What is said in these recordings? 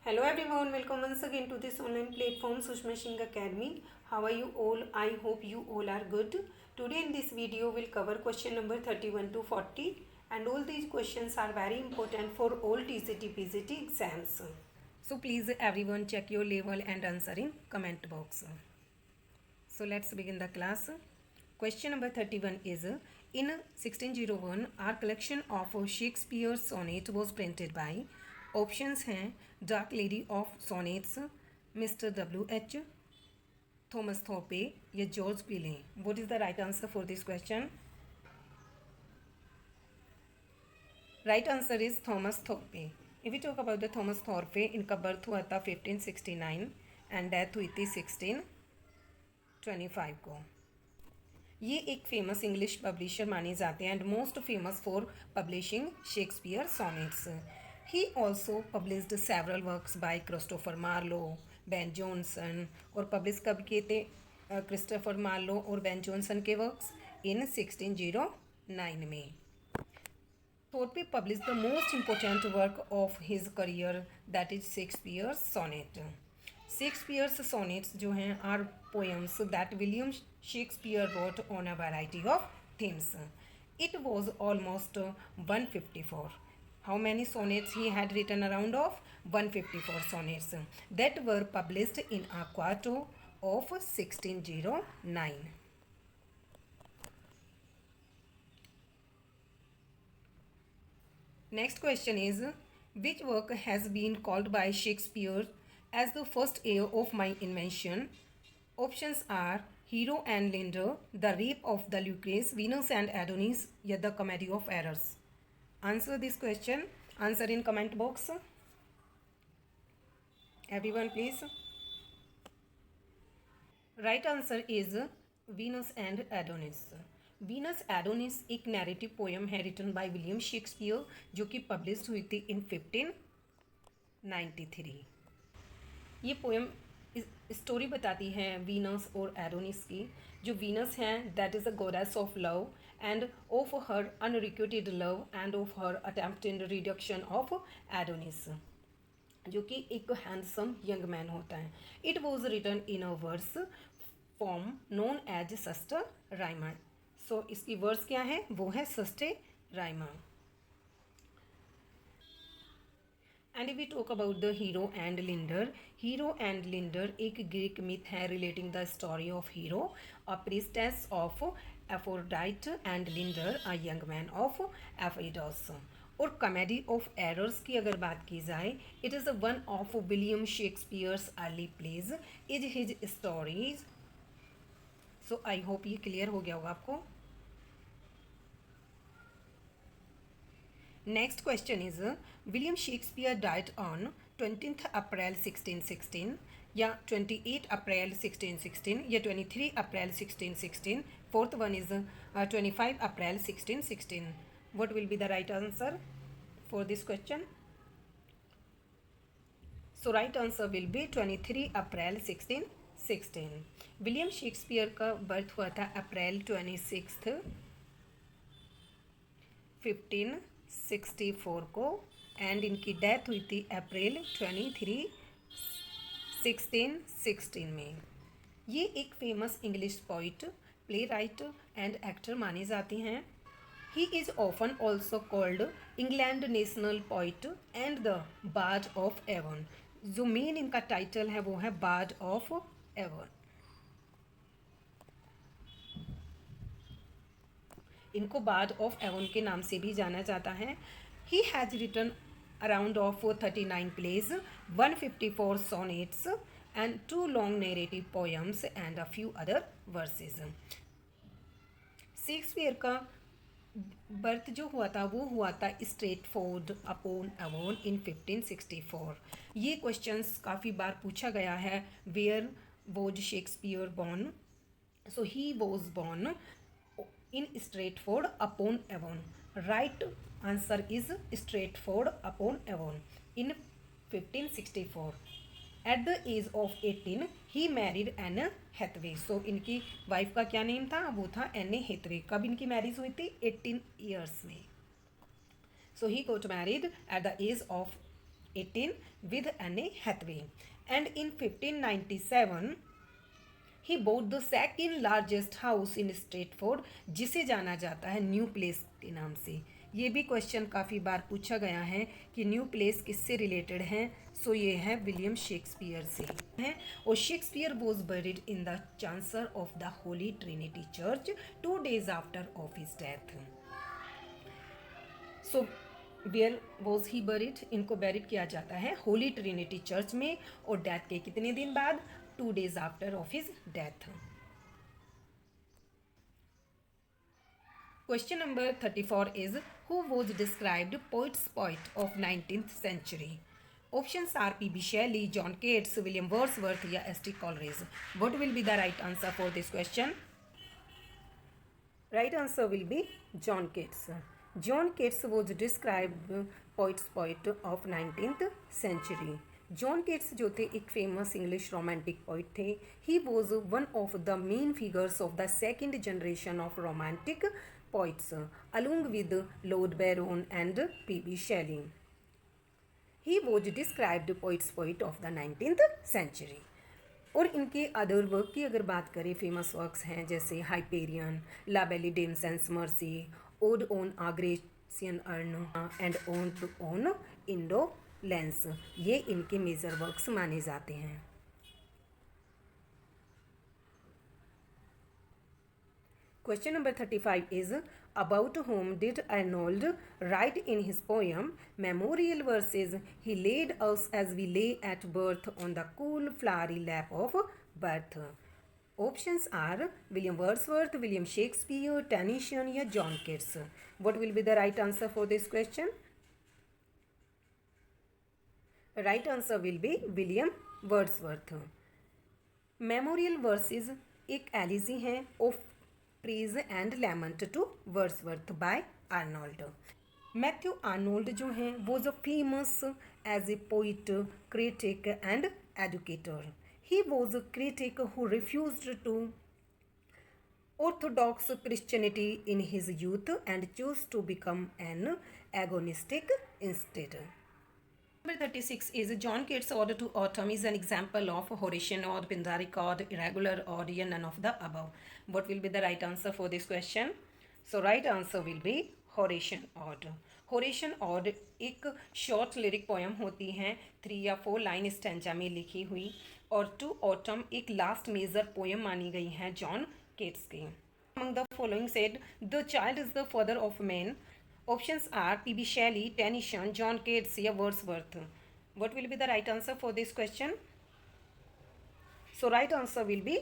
Hello everyone, welcome once again to this online platform Sushma Singh Academy. How are you all? I hope you all are good. Today in this video we'll cover question number 31 to 40 and all these questions are very important for all TCT PCT exams. So please everyone check your level and answer in comment box. So let's begin the class. Question number 31 is in 1601 our collection of Shakespeare's sonnet was printed by. Options हैं dark lady of sonnets, mister W.H. Thomas Thorpe या George Peele. What is the right answer for this question? Right answer is Thomas Thorpe. If you talk about the Thomas Thorpe, इनका birth हुआ था 1569 and death हुई थी 1625 को. ये एक famous English publisher माने जाते हैं and most famous for publishing Shakespeare sonnets. He also published several works by Christopher Marlowe, Ben Jonson. और पब्लिश कब किए थे क्रिस्टोफर मार्लो और बेन जॉनसन के वर्क्स? इन 1609 में. Thorpe publish the most important work of his career that is Shakespeare's sonnet. Shakespeare's sonnets जो हैं are poems that William Shakespeare wrote on a variety of themes. It was almost 154. How many sonnets he had written? Around of 154 sonnets that were published in a quarto of 1609. Next question is, which work has been called by Shakespeare as the first heir of my invention? Options are Hero and Leander, The Rape of the Lucrece, Venus and Adonis, या The Comedy of Errors. Answer this question. Answer in comment box. Everyone please. Right answer is Venus and Adonis. Venus Adonis एक narrative poem है written by William Shakespeare जो कि publish हुई थी इन 1593. ये poem story बताती है वीनस और एडोनिस की. जो वीनस हैं that is a goddess of love and of her unrequited love and of her attempt in reduction of Adonis, जो कि एक हैंडसम यंग मैन होता है. It was written in a verse form known as sesta rima. सो इसकी verse क्या है? वो है sesta rima. And we talk about the Hero and Leander. Hero and Leander एक ग्रीक मिथ है relating the story of Hero, a priestess of Aphrodite and Leander a young man of Abydos. और comedy of errors की अगर बात की जाए, it is one of William Shakespeare's early plays is his stories. So I hope ये clear हो गया होगा आपको. Next question is William Shakespeare died on 20 April 1616 या 28 अप्रैल 1616 या 23 April 1616. Fourth one is 25 April 1616. What will be the right answer for this question? So right answer will be 23 April 1616. William Shakespeare का birth हुआ था अप्रैल 26 1564 को and इनकी death हुई थी अप्रैल 23 1616 में. ये एक famous English poet, playwright and actor माने जाते हैं. He is often also called England national poet and the bard of Avon. जो मेन इनका टाइटल है वो है बार्ड ऑफ एवन. इनको बार्ड ऑफ एवन के नाम से भी जाना जाता है. He has written around of 39 plays, 154 sonnets and 2 long narrative poems and a few other verses. Shakespeare का बर्थ जो हुआ था वो हुआ था स्ट्रेटफोर्ड अपॉन एवोन इन 1564. ये क्वेश्चंस काफ़ी बार पूछा गया है. Where was Shakespeare born? So he was born in Stratford upon Avon. Right answer is Stratford upon Avon in 1564. At the age of 18 he married Anne Hathaway. So इनकी wife का क्या name था? वो था एने हेथवे. कब इनकी मैरिज हुई थी? 18 ईयर्स में. So he got married at the age of 18 with Anne Hathaway. And in 1597 he bought the second largest house in Stratford, जिसे जाना जाता है न्यू प्लेस के नाम से। ये भी क्वेश्चन काफ़ी बार पूछा गया है कि न्यू प्लेस किससे रिलेटेड है। सो ये है विलियम शेक्सपियर से है। और Shakespeare was buried in the chancel of the Holy Trinity Church 2 days after of his death. So where was he buried, इनको बैरिड किया जाता है होली ट्रिनिटी चर्च में, और डेथ के कितने दिन बाद, 2 days आफ्टर ऑफ हिज डेथ। Question number 34 is who was described poets poet of 19th century? Options are P B Shelley, John Keats, William Wordsworth या S T Coleridge. What will be the right answer for this question? Right answer will be John Keats. John Keats was described poets poet of 19th century। John Keats जो थे एक famous English romantic poet थे। He was one of the main figures of the second generation of romantic poets along with Lord Byron and P.B. Shelley. He was described poets poet of the 19th century. और इनके other work की अगर बात करें, famous works हैं जैसे Hyperion, La Belle Dame sans Merci, ode on a Grecian urn and on to on indolence. ये इनके मेजर वर्क्स माने जाते हैं। Question number 35 is about whom did Arnold write in his poem Memorial Verses? He laid us as we lay at birth on the cool flowery lap of birth. Options are William Wordsworth, William Shakespeare, Tennyson या John Keats. What will be the right answer for this question? Right answer will be William Wordsworth. Memorial Verses एक elegy है of praise and lament to Wordsworth by Arnold. Matthew Arnold जो हैं वो जो famous as a poet, critic and educator. He was a critic who refused to orthodox Christianity in his youth and choose to become an agnostic instead. Number 36 is John Keats' Ode to Autumn is an example of Horatian ode, Pindaric ode, irregular ode, or none of the above. What will be the right answer for this question? So right answer will be Horatian ode. Horatian ode एक short lyric poem होती हैं, 3 या 4 line stanza में लिखी हुई, और to autumn एक last major poem मानी गई हैं जॉन केट्स की। Among the following said the child is the father of man. Options are P.B. Shelley, Tennyson, John Keats या Wordsworth. What will be the right answer for this question? So right answer will be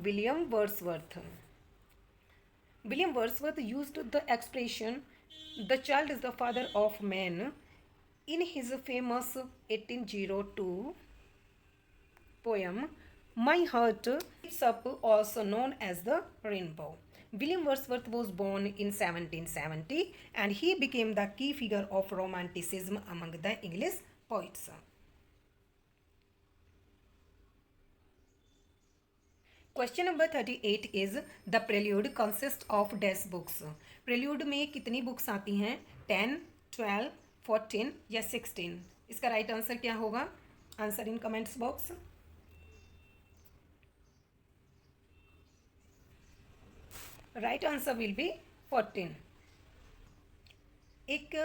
William Wordsworth. William Wordsworth used the expression "the child is the father of man" in his famous 1802 poem "My Heart Lights Up," also known as the Rainbow. William Wordsworth was born in 1770 and he became the key figure of Romanticism among the English poets. Question number 38 is the prelude consists of dash books. Prelude में कितनी books आती हैं? 10, 12, 14 या 16? इसका right answer क्या होगा? Answer in comments box. Right answer will B 14। एक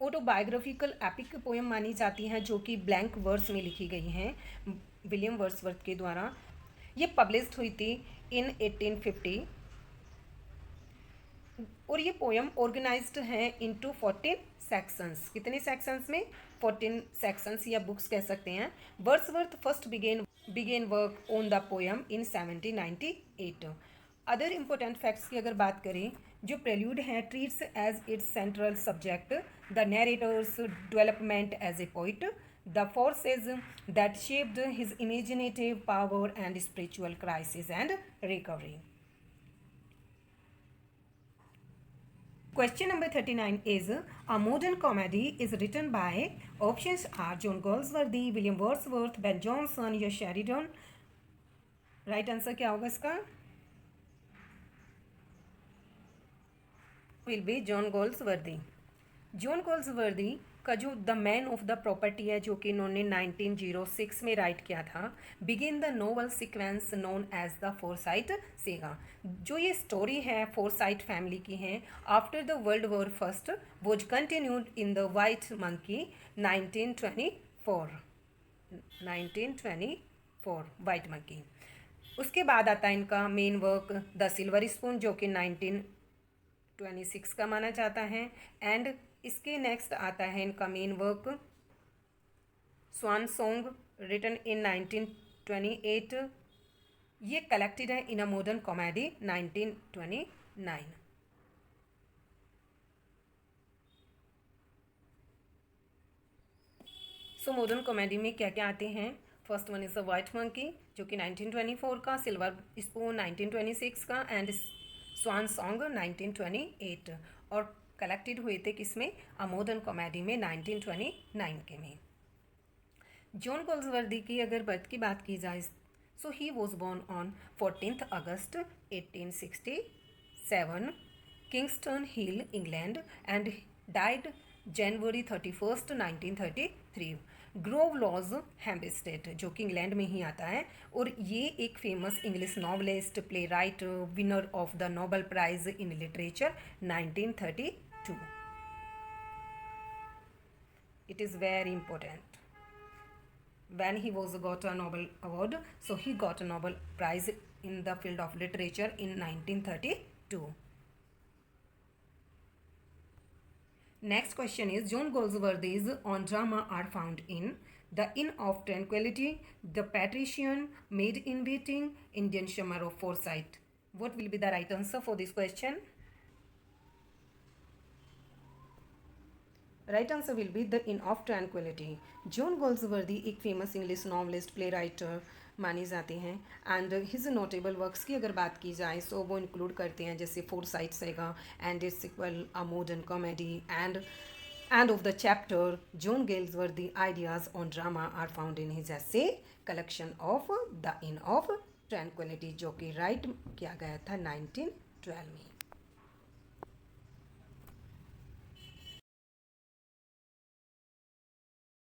autobiographical epic poem मानी जाती हैं जो कि ब्लैंक वर्स में लिखी गई हैं विलियम वर्ड्सवर्थ के द्वारा। ये पब्लिश्ड हुई थी इन 1850 और ये पोएम ऑर्गेनाइज्ड है इनटू 14 सेक्शंस। कितने सेक्शंस में? 14 सेक्शंस या बुक्स कह सकते हैं। Wordsworth first began work on the poem in 1798। Other important facts की अगर बात करें, जो प्रेल्यूड है treats as its central subject the narrator's development as a poet, the forces that shaped his imaginative power and spiritual crisis and recovery. Question number 39 is a modern comedy is written by options are John Galsworthy, William Wordsworth, Ben Jonson या Sheridan. Right answer क्या होगा इसका? will be John Galsworthy. John Galsworthy का जो the man of the property है, जो कि इन्होंने 1906 में राइट किया था, begin the novel sequence known as the Forsyte Saga. जो ये स्टोरी है फोरसाइट फैमिली की है, after the world war first was continued in the White Monkey 1924 White Monkey. उसके बाद आता है इनका main work the Silver Spoon, जो कि 1926 का माना जाता है। एंड इसके नेक्स्ट आता है इनका main work Swan Song, written in 1928। ये कलेक्टेड है in a Modern Comedy 1929। So Modern Comedy में क्या क्या आते हैं? First one is the White Monkey, जो कि 1924 का, सिल्वर स्पून 1926 का, एंड स्वान सॉन्ग 1928। और कलेक्टेड हुए थे किसमें? अ मॉडर्न कॉमेडी में 1929 के में। जॉन गोल्सवर्दी की अगर बर्थ की बात की जाए, so he was born on 14 August 1867 Kingston Hill England and died January 31 1933 Grove Lodge Hampstead, जो कि इंग्लैंड में ही आता है। और ये एक famous English novelist, playwright, winner of the Nobel prize in literature 1932। It is very important. When he was got a Nobel award, so he got a Nobel Prize in the field of literature in 1932. Next question is, John Goldsworthy's on drama are found in The Inn of Tranquility, The Patrician, Maid in Waiting, Indian Summer of Foresight. What will be the right answer for this question? Right answer will be the Inn of Tranquillity. John Galsworthy एक famous English novelist, play writer माने जाते हैं। And his notable works की अगर बात की जाए, सो वो इंक्लूड करते हैं जैसे Forsyte Saga and its equal a Modern Comedy, and end of the chapter John Galsworthy ideas on drama are found in his essay collection of the Inn of Tranquillity, जो कि राइट किया गया था 1912 में।